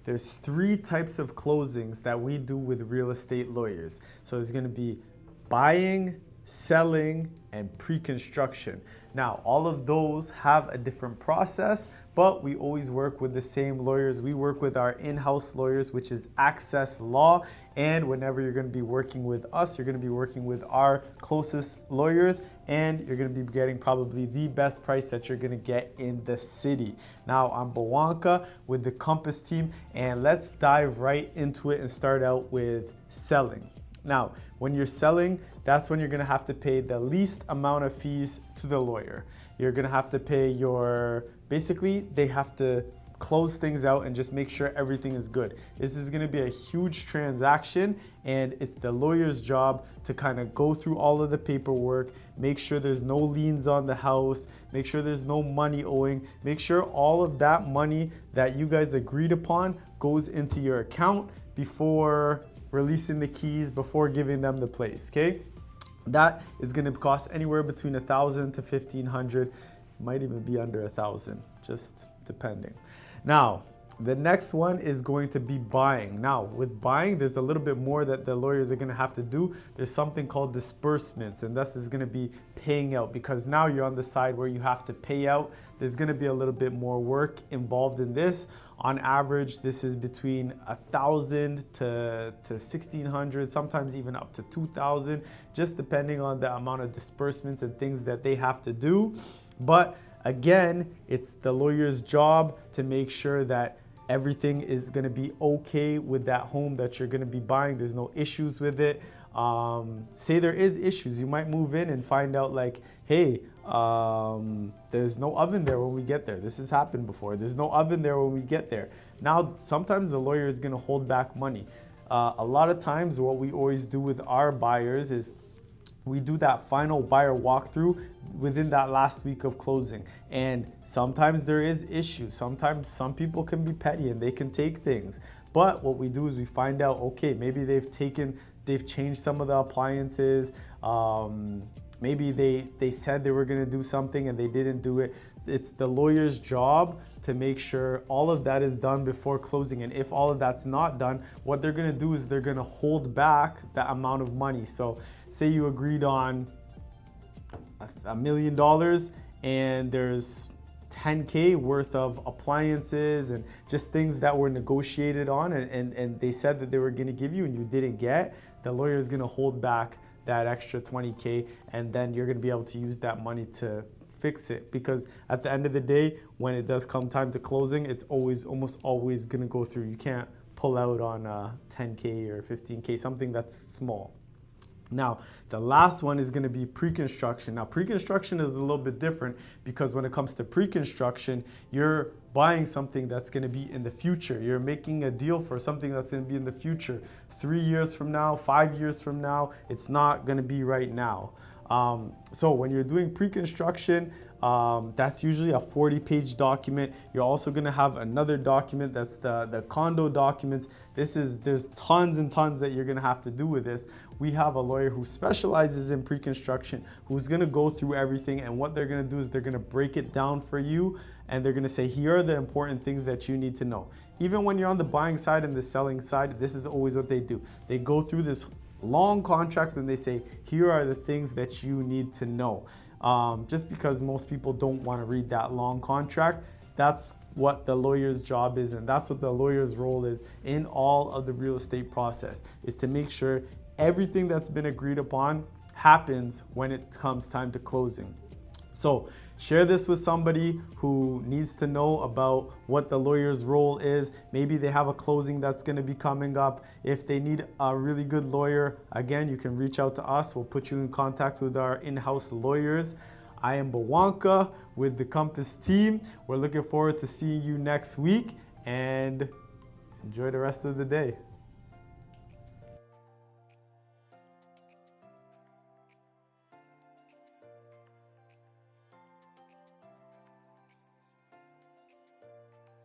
there's 3 types of closings that we do with real estate lawyers. So there's going to be buying, selling, and pre-construction. Now, all of those have a different process, but we always work with the same lawyers. We work with our in-house lawyers, which is Access Law. And whenever you're going to be working with us, you're going to be working with our closest lawyers, and you're going to be getting probably the best price that you're going to get in the city. Now, I'm Bawanka with the Compass team, and let's dive right into it and start out with selling. Now, when you're selling, that's when you're going to have to pay the least amount of fees to the lawyer. You're going to have to pay basically they have to close things out and just make sure everything is good. This is going to be a huge transaction, and it's the lawyer's job to kind of go through all of the paperwork, make sure there's no liens on the house, make sure there's no money owing, make sure all of that money that you guys agreed upon goes into your account before releasing the keys, before giving them the place, okay? That is going to cost anywhere between $1,000 to $1,500, might even be under $1,000, just depending. Now, the next one is going to be buying. Now, with buying, there's a little bit more that the lawyers are going to have to do. There's something called disbursements, and this is going to be paying out, because now you're on the side where you have to pay out. There's going to be a little bit more work involved in this. On average, this is between $1,000 to $1,600, sometimes even up to $2,000, just depending on the amount of disbursements and things that they have to do. But again, it's the lawyer's job to make sure that everything is going to be okay with that home that you're going to be buying. There's no issues with it. Say there is issues, you might move in and find out like, hey, there's no oven there when we get there. This has happened before. There's no oven there when we get there. Now, sometimes the lawyer is going to hold back money. A lot of times what we always do with our buyers is we do that final buyer walkthrough within that last week of closing. And sometimes there is issues. Sometimes some people can be petty and they can take things. But what we do is we find out, okay, maybe they've changed some of the appliances. Maybe they said they were going to do something and they didn't do it. It's the lawyer's job to make sure all of that is done before closing. And if all of that's not done, what they're going to do is they're going to hold back the amount of money. So say you agreed on $1 million and there's $10K worth of appliances and just things that were negotiated on, and they said that they were going to give you and you didn't get, the lawyer is going to hold back that extra $20K, and then you're going to be able to use that money to fix it. Because at the end of the day, when it does come time to closing, it's almost always going to go through. You can't pull out on $10K or $15K, something that's small. Now, the last one is going to be pre-construction. Now, pre-construction is a little bit different, because when it comes to pre-construction, you're buying something that's going to be in the future. You're making a deal for something that's going to be in the future. 3 years from now, 5 years from now, it's not going to be right now. So when you're doing pre-construction, that's usually a 40-page document. You're also going to have another document that's the condo documents. There's tons and tons that you're going to have to do with this. We have a lawyer who specializes in pre-construction, who's going to go through everything, and what they're going to do is they're going to break it down for you, and they're going to say, here are the important things that you need to know. Even when you're on the buying side and the selling side, this is always what they do. They go through this long contract and they say, here are the things that you need to know. Just because most people don't want to read that long contract, that's what the lawyer's job is, and that's what the lawyer's role is in all of the real estate process, is to make sure everything that's been agreed upon happens when it comes time to closing. So share this with somebody who needs to know about what the lawyer's role is. Maybe they have a closing that's going to be coming up. If they need a really good lawyer, again, you can reach out to us. We'll put you in contact with our in-house lawyers. I am Bawanka with the Compass team. We're looking forward to seeing you next week, and enjoy the rest of the day.